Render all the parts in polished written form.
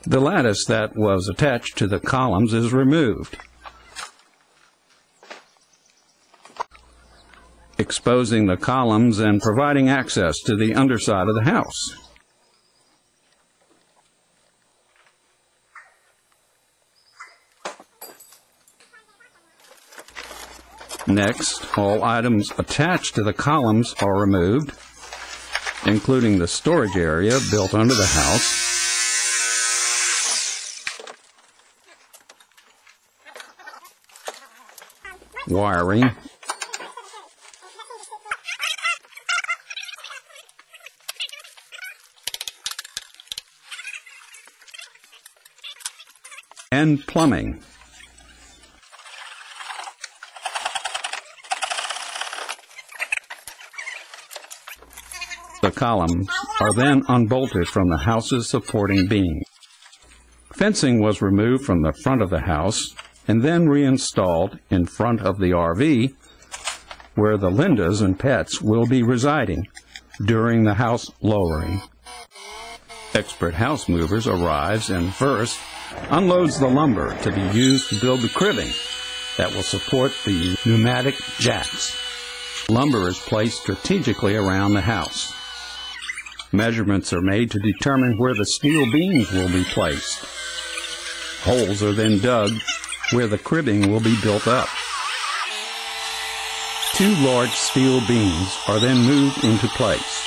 The lattice that was attached to the columns is removed, exposing the columns and providing access to the underside of the house. Next, all items attached to the columns are removed, including the storage area built under the house, wiring, and plumbing. The columns are then unbolted from the house's supporting beams. Fencing was removed from the front of the house and then reinstalled in front of the RV, where the Lindas and pets will be residing during the house lowering. Expert house movers arrives and first unloads the lumber to be used to build the cribbing that will support the pneumatic jacks. Lumber is placed strategically around the house. Measurements are made to determine where the steel beams will be placed. Holes are then dug where the cribbing will be built up. 2 large steel beams are then moved into place.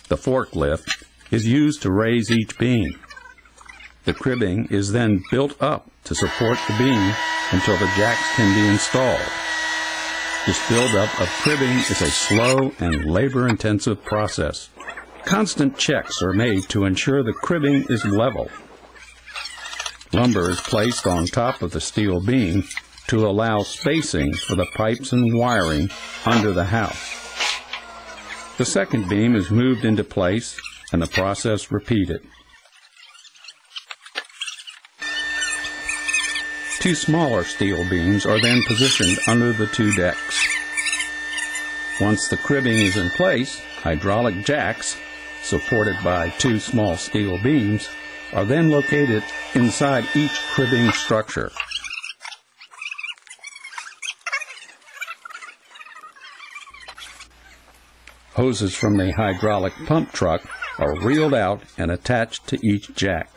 The forklift is used to raise each beam. The cribbing is then built up to support the beam until the jacks can be installed. This buildup of cribbing is a slow and labor-intensive process. Constant checks are made to ensure the cribbing is level. Lumber is placed on top of the steel beam to allow spacing for the pipes and wiring under the house. The second beam is moved into place and the process repeated. 2 smaller steel beams are then positioned under the 2 decks. Once the cribbing is in place, hydraulic jacks, supported by 2 small steel beams, are then located inside each cribbing structure. Hoses from the hydraulic pump truck are reeled out and attached to each jack.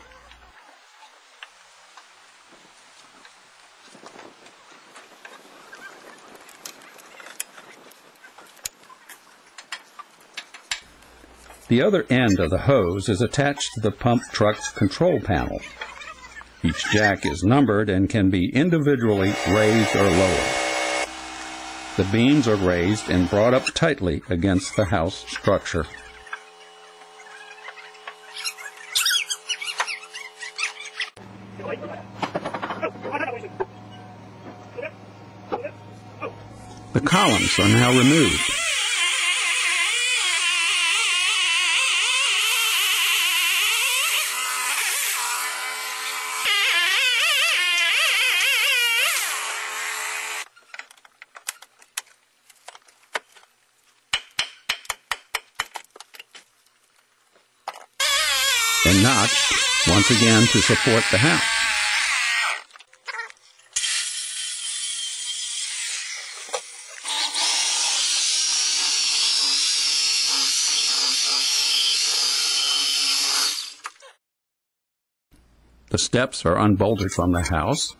The other end of the hose is attached to the pump truck's control panel. Each jack is numbered and can be individually raised or lowered. The beams are raised and brought up tightly against the house structure. The columns are now removed. And notched once again to support the house. The steps are unbolted from the house.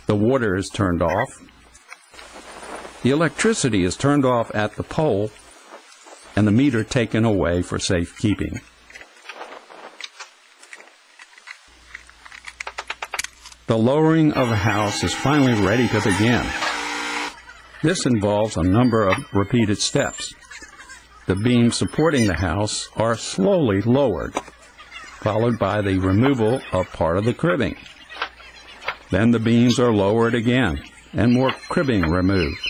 The water is turned off. The electricity is turned off at the pole and the meter taken away for safekeeping. The lowering of the house is finally ready to begin. This involves a number of repeated steps. The beams supporting the house are slowly lowered, followed by the removal of part of the cribbing. Then the beams are lowered again, and more cribbing removed.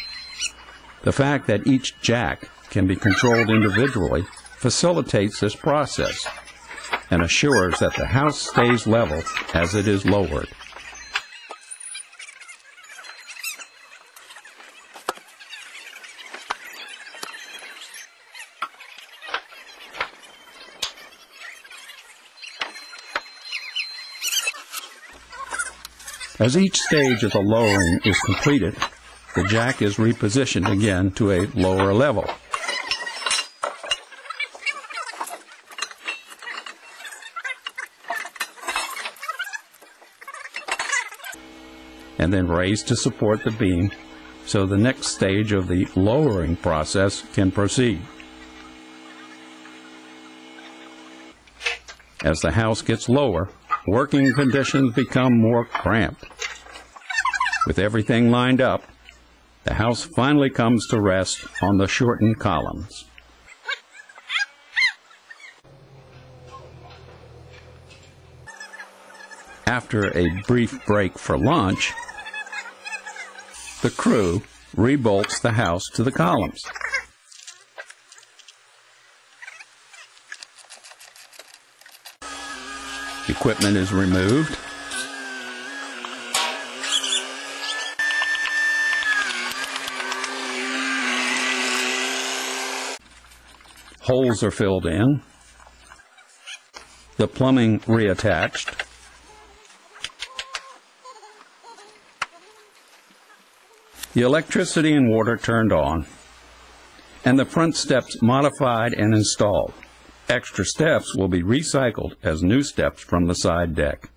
The fact that each jack can be controlled individually facilitates this process and assures that the house stays level as it is lowered. As each stage of the lowering is completed, the jack is repositioned again to a lower level. And then raised to support the beam so the next stage of the lowering process can proceed. As the house gets lower, working conditions become more cramped. With everything lined up, the house finally comes to rest on the shortened columns. After a brief break for lunch, the crew rebolts the house to the columns. Equipment is removed. Holes are filled in. The plumbing reattached. The electricity and water turned on, and the front steps modified and installed. Extra steps will be recycled as new steps from the side deck.